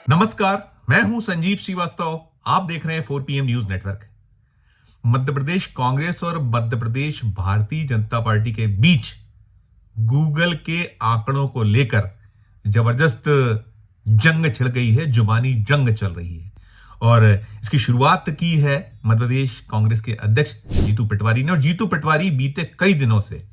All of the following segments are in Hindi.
नमस्कार। मैं हूं संजीव श्रीवास्तव। आप देख रहे हैं 4 PM news network. Madhya Pradesh Congress और मध्य प्रदेश भारतीय जनता पार्टी के बीच गूगल के आंकड़ों को लेकर जबरदस्त जंग छिड़ गई है, जुबानी जंग चल रही है। और इसकी शुरुआत की है मध्य प्रदेश कांग्रेस के अध्यक्ष जीतू पटवारी ने। और जीतू पटवारी बीते कई दिनों से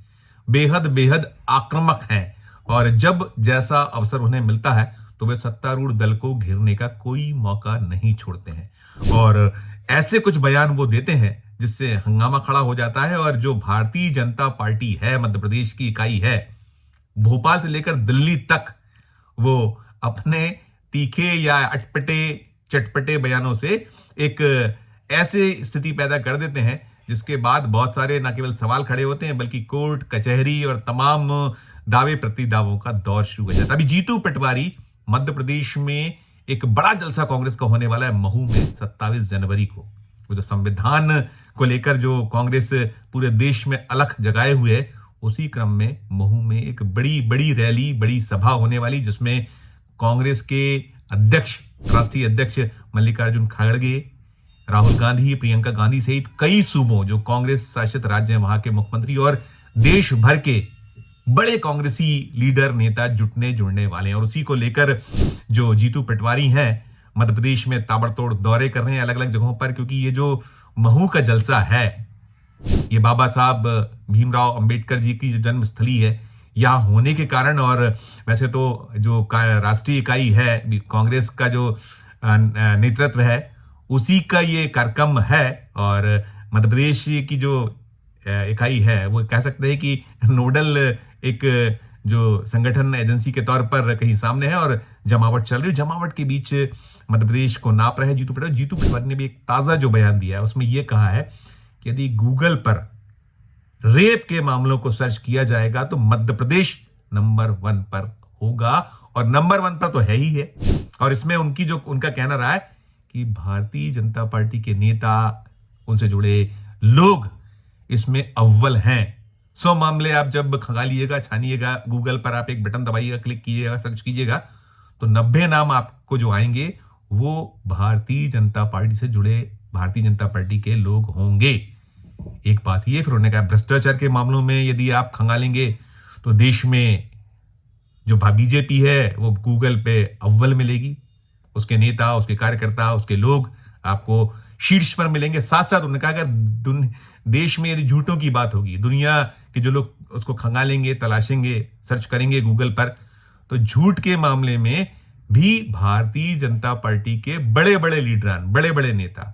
बेहद बेहद आक्रामक हैं और जब जैसा अवसर उन्हें मिलता है तो वे सत्तारूढ़ दल को घेरने का कोई मौका नहीं छोड़ते हैं और ऐसे कुछ बयान वो देते हैं जिससे हंगामा खड़ा हो जाता है। और जो भारतीय जनता पार्टी है, मध्य प्रदेश की इकाई है, भोपाल से लेकर दिल्ली तक वो अपने तीखे या अटपटे चटपटे बयानों से एक ऐसे स्थिति पैदा कर देते हैं जिसके बाद बहुत सारे न केवल सवाल खड़े होते हैं बल्कि कोर्ट कचहरी और तमाम दावे प्रतिदावों का दौर शुरू हो जाता है। अभी जीतू पटवारी मध्य प्रदेश में एक बड़ा जलसा कांग्रेस का होने वाला है महू में 27 जनवरी को। वो जो संविधान को लेकर जो कांग्रेस पूरे देश में अलख जगाए हुए है, उसी क्रम में महू में एक बड़ी बड़ी रैली, बड़ी सभा होने वाली जिसमें कांग्रेस के अध्यक्ष, राष्ट्रीय अध्यक्ष मल्लिकार्जुन खड़गे, राहुल गांधी, प्रियंका गांधी सहित कई सूबों जो कांग्रेस शासित राज्य हैं वहां के मुख्यमंत्री और देश भर के बड़े कांग्रेसी लीडर नेता जुड़ने वाले हैं। और उसी को लेकर जो जीतू पटवारी हैं मध्य प्रदेश में ताबड़तोड़ दौरे कर रहे हैं अलग अलग जगहों पर, क्योंकि ये जो महू का जलसा है ये बाबा साहब भीमराव अंबेडकर जी की जो जन्मस्थली है यहाँ होने के कारण, और वैसे तो जो राष्ट्रीय इकाई है कांग्रेस का जो नेतृत्व है उसी का ये कार्यक्रम है। और मध्य प्रदेश की जो इकाई है वो कह सकते हैं कि नोडल एक जो संगठन एजेंसी के तौर पर कहीं सामने है और जमावट चल रही है। जमावट के बीच मध्य प्रदेश को नाप रहे हैं जीतू पटवारी। जीतू पटवारी ने भी एक ताजा जो बयान दिया है उसमें यह कहा है कि यदि गूगल पर रेप के मामलों को सर्च किया जाएगा तो मध्य प्रदेश नंबर 1 पर होगा, और नंबर 1 पर तो है ही है। और इसमें उनका कहना रहा है कि भारतीय जनता पार्टी के नेता, उनसे जुड़े लोग इसमें अव्वल हैं। 100 मामले आप जब खंगालिएगा, छानिएगा, गूगल पर आप एक बटन दबाइएगा, क्लिक कीजिएगा, सर्च कीजिएगा तो 90 नाम आपको जो आएंगे वो भारतीय जनता पार्टी से जुड़े भारतीय जनता पार्टी के लोग होंगे। एक बात ये, फिर उन्होंने कहा भ्रष्टाचार के मामलों में यदि आप खंगालेंगे तो देश में जो बीजेपी है वो गूगल पे अव्वल मिलेगी। उसके नेता, उसके कार्यकर्ता, उसके लोग आपको शीर्ष पर मिलेंगे। साथ साथ उन्होंने कहा अगर देश में यदि झूठों की बात होगी, दुनिया के जो लोग उसको खंगालेंगे, तलाशेंगे, सर्च करेंगे गूगल पर, तो झूठ के मामले में भी भारतीय जनता पार्टी के बड़े बड़े लीडरान, बड़े बड़े नेता,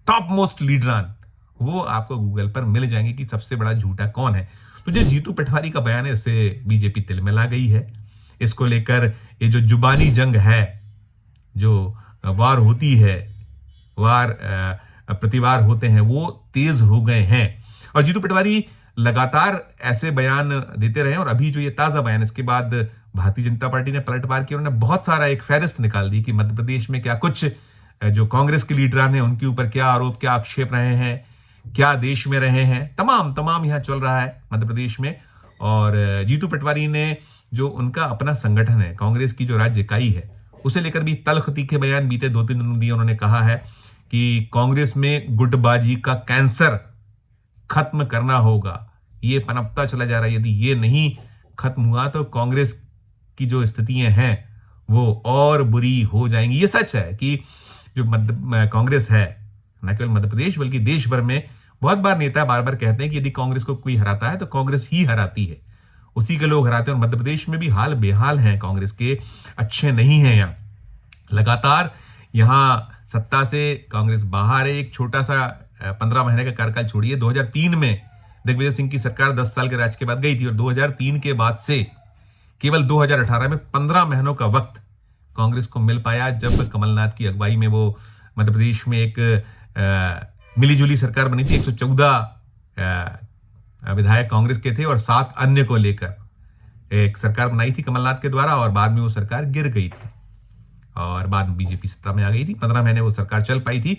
टॉप मोस्ट लीडरान वो आपको गूगल पर मिल जाएंगे कि सबसे बड़ा झूठा कौन है। तो जो जीतू पटवारी का बयान है इससे बीजेपी तिलमिला गई है। इसको लेकर ये जो जुबानी जंग है, जो वार होती है, वार प्रतिवार होते हैं, वो तेज हो गए हैं। और जीतू पटवारी लगातार ऐसे बयान देते रहे और अभी जो ये ताजा बयान, इसके बाद भारतीय जनता पार्टी ने पलटवार किया। उन्होंने बहुत सारा एक फहरिस्त निकाल दी कि मध्य प्रदेश में क्या कुछ जो कांग्रेस के लीडरान हैं उनके ऊपर क्या आरोप, क्या आक्षेप रहे हैं, क्या देश में रहे हैं, तमाम यहां चल रहा है मध्य प्रदेश में। और जीतू पटवारी ने जो उनका अपना संगठन है, कांग्रेस की जो राज्य इकाई है, उसे लेकर भी तल्ख तीखे बयान बीते 2-3 दिनों दिए। उन्होंने कहा है कि कांग्रेस में गुटबाजी का कैंसर खत्म करना होगा, ये पनपता चला जा रहा है। यदि ये नहीं खत्म हुआ तो कांग्रेस की जो स्थितियां हैं वो और बुरी हो जाएंगी। ये सच है कि जो कांग्रेस है, न केवल मध्य प्रदेश बल्कि देश भर में बहुत बार नेता बार बार कहते हैं कि यदि कांग्रेस को कोई हराता है तो कांग्रेस ही हराती है, उसी के लोग हराते हैं। और मध्य प्रदेश में भी हाल बेहाल हैं, कांग्रेस के अच्छे नहीं हैं। यहाँ लगातार यहाँ सत्ता से कांग्रेस बाहर है। एक छोटा सा 15 महीने का कार्यकाल छोड़िए, 2003 में दिग्विजय सिंह की सरकार 10 साल के राज के बाद गई थी और 2003 के बाद से केवल 2018 में 15 महीनों का वक्त कांग्रेस को मिल पाया, जब कमलनाथ की अगुवाई में वो मध्य प्रदेश में एक मिलीजुली सरकार बनी थी। 114 विधायक कांग्रेस के थे और 7 अन्य को लेकर एक सरकार बनाई थी कमलनाथ के द्वारा, और बाद में वो सरकार गिर गई थी और बाद में बीजेपी सत्ता में आ गई थी। 15 महीने वो सरकार चल पाई थी।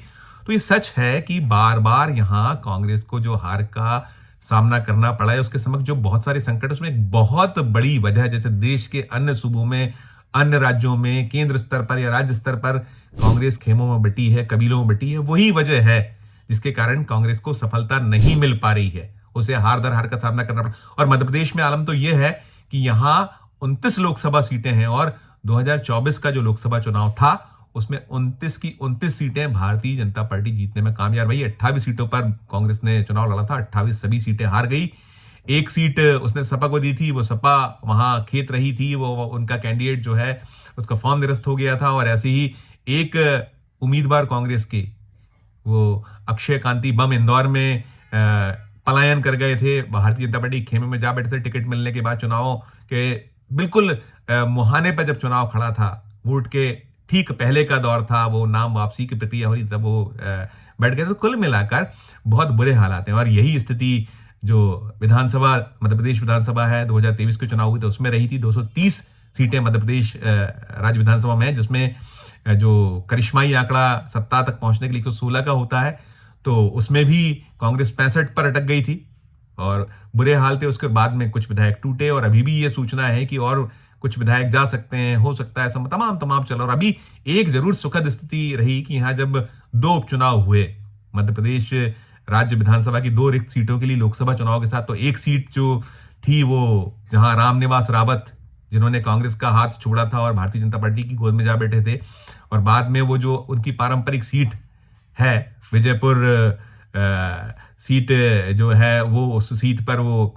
तो ये सच है कि बार बार यहां कांग्रेस को जो हार का सामना करना पड़ा है, उसके समक्ष जो बहुत सारे संकट, उसमें एक बहुत बड़ी वजह, जैसे देश के अन्य सूबों में अन्य राज्यों में केंद्र स्तर पर या राज्य स्तर पर कांग्रेस खेमों में बटी है, कबीलों में बटी है। वही वजह है जिसके कारण कांग्रेस को सफलता नहीं मिल पा रही है, उसे हार दर हार का सामना करना पड़ा। और मध्य प्रदेश में आलम तो यह है कि यहां 29 लोकसभा सीटें हैं और 2024 का जो लोकसभा चुनाव था उसमें 29 की 29 सीटें भारतीय जनता पार्टी जीतने में कामयाब रही। 28 सीटों पर कांग्रेस ने चुनाव लड़ा था, 28 सभी सीटें हार गई। एक सीट उसने सपा को दी थी, वो सपा वहां खेत रही थी, वो उनका कैंडिडेट जो है उसका फॉर्म निरस्त हो गया था। और ऐसे ही एक उम्मीदवार कांग्रेस के, वो अक्षय कांति बम इंदौर में पलायन कर गए थे, भारतीय जनता पार्टी खेमे में जा बैठे थे टिकट मिलने के बाद। चुनाव के बिल्कुल मुहाने पर जब चुनाव खड़ा था, वोट के ठीक पहले का दौर था, वो नाम वापसी की प्रक्रिया हुई, तब वो बैठ गए। तो कुल मिलाकर बहुत बुरे हालात हैं। और यही स्थिति जो विधानसभा, मध्य प्रदेश विधानसभा है 2023 के चुनाव हुए थे उसमें रही थी। 230 सीटें मध्य प्रदेश राज्य विधानसभा में है, जिसमें जो करिश्माई आंकड़ा सत्ता तक पहुंचने के लिए 116 का होता है, तो उसमें भी कांग्रेस 65 पर अटक गई थी और बुरे हाल थे। उसके बाद में कुछ विधायक टूटे और अभी भी ये सूचना है कि और कुछ विधायक जा सकते हैं, हो सकता है, ऐसा तमाम चल। और अभी एक जरूर सुखद स्थिति रही कि यहां जब 2 उपचुनाव हुए मध्य प्रदेश राज्य विधानसभा की 2 रिक्त सीटों के लिए लोकसभा चुनाव के साथ, तो एक सीट जो थी वो जहां रामनिवास रावत, जिन्होंने कांग्रेस का हाथ छोड़ा था और भारतीय जनता पार्टी की गोद में जा बैठे थे, और बाद में वो जो उनकी पारंपरिक सीट है विजयपुर सीट जो है, वो उस सीट पर वो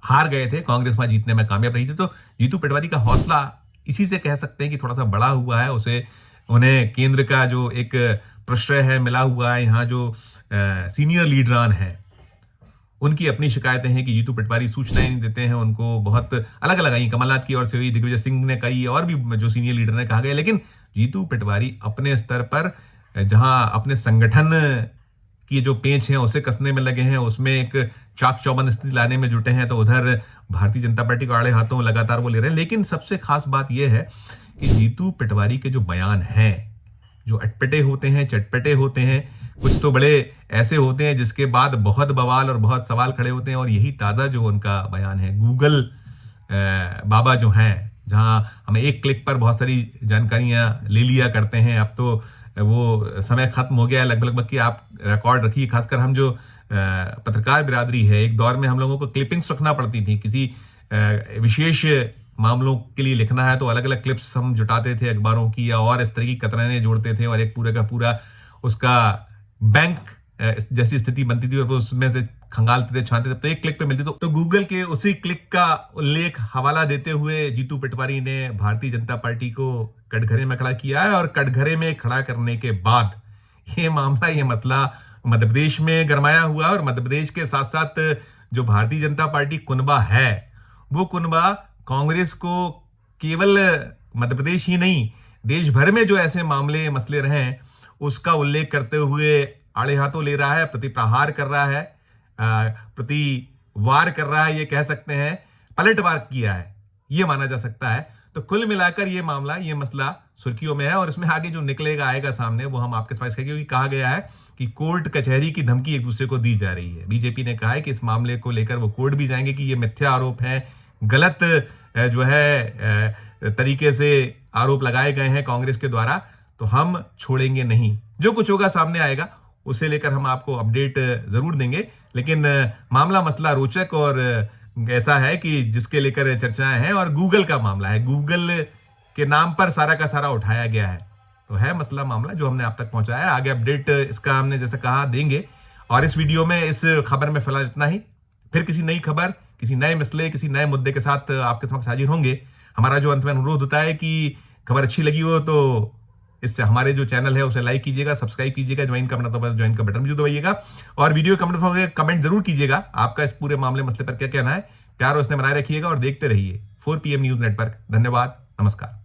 हार गए थे, कांग्रेस वहां जीतने में कामयाब रही थी। तो जीतू पटवारी का हौसला इसी से कह सकते हैं कि थोड़ा सा बड़ा हुआ है। उन्हें केंद्र का जो एक प्रश्रय है मिला हुआ है। यहाँ जो सीनियर लीडरान हैं उनकी अपनी शिकायतें हैं कि जीतू पटवारी सूचनाएं नहीं देते हैं, उनको बहुत अलग अलग आई, कमलनाथ की ओर से हुई, दिग्विजय सिंह ने कही, और भी जो सीनियर लीडर ने कहा गया। लेकिन जीतू पटवारी अपने स्तर पर जहां अपने संगठन की जो पेंच है उसे कसने में लगे हैं, उसमें एक चाक चौबंद स्थिति लाने में जुटे हैं, तो उधर भारतीय जनता पार्टी को आड़े हाथों लगातार वो ले रहे हैं। लेकिन सबसे खास बात यह है कि जीतू पटवारी के जो बयान हैं, जो अटपटे होते हैं, चटपटे होते हैं, कुछ तो बड़े ऐसे होते हैं जिसके बाद बहुत बवाल और बहुत सवाल खड़े होते हैं। और यही ताजा जो उनका बयान है, गूगल बाबा जो हैं, जहां हम एक क्लिक पर बहुत सारी जानकारियां ले लिया करते हैं, अब तो वो समय खत्म हो गया है लगभग कि आप रिकॉर्ड रखिए। खासकर हम जो पत्रकार बिरादरी है, एक दौर में हम लोगों को क्लिपिंग्स रखना पड़ती थी, किसी विशेष मामलों के लिए लिखना है तो अलग अलग क्लिप्स हम जुटाते थे अखबारों की, या और इस तरह की कतरने जोड़ते थे और एक पूरे का पूरा उसका बैंक जैसी स्थिति बनती थी और उसमें से खंगालते थे, छानते थे, तो एक क्लिक पे मिलती। तो गूगल के उसी क्लिक का उल्लेख हवाला देते हुए जीतू पटवारी ने भारतीय जनता पार्टी को कटघरे में खड़ा किया है। और कटघरे में खड़ा करने के बाद ये मामला, ये मसला मध्य प्रदेश में गरमाया हुआ है। और मध्य प्रदेश के साथ साथ जो भारतीय जनता पार्टी कुनबा है, वो कुनबा कांग्रेस को केवल मध्य प्रदेश ही नहीं, देश भर में जो ऐसे मामले मसले रहे उसका उल्लेख करते हुए आड़े हाथों ले रहा है, प्रति प्रहार कर रहा है, प्रतिवार कर रहा है, ये कह सकते हैं, पलटवार किया है, ये माना जा सकता है। तो कुल मिलाकर ये मामला, ये मसला सुर्खियों में है। और इसमें आगे जो निकलेगा आएगा सामने, वो हम आपके पास कहेंगे। कहा गया है कि कोर्ट कचहरी की धमकी एक दूसरे को दी जा रही है। बीजेपी ने कहा है कि इस मामले को लेकर वो कोर्ट भी जाएंगे कि ये मिथ्या आरोप है, गलत जो है तरीके से आरोप लगाए गए हैं कांग्रेस के द्वारा, तो हम छोड़ेंगे नहीं। जो कुछ होगा सामने आएगा, उसे लेकर हम आपको अपडेट जरूर देंगे। लेकिन मामला मसला रोचक और ऐसा है कि जिसके लेकर चर्चाएं हैं, और गूगल का मामला है, गूगल के नाम पर सारा का सारा उठाया गया है, तो है मसला मामला जो हमने आप तक पहुंचाया है। आगे अपडेट इसका हमने जैसे कहा देंगे। और इस वीडियो में, इस खबर में फिलहाल इतना ही। फिर किसी नई खबर, किसी नए मसले, किसी नए मुद्दे के साथ आपके समक्ष हाजिर होंगे। हमारा जो अंत में अनुरोध होता है कि खबर अच्छी लगी हो तो इससे हमारे जो चैनल है उसे लाइक कीजिएगा, सब्सक्राइब कीजिएगा, ज्वाइन का बटन, ज्वाइन का बटन भी दबाइएगा, और वीडियो कमेंट जरूर कीजिएगा आपका इस पूरे मामले मसले पर क्या कहना है। प्यार और स्नेह बनाए रखिएगा और देखते रहिए 4PM न्यूज नेटवर्क। धन्यवाद, नमस्कार।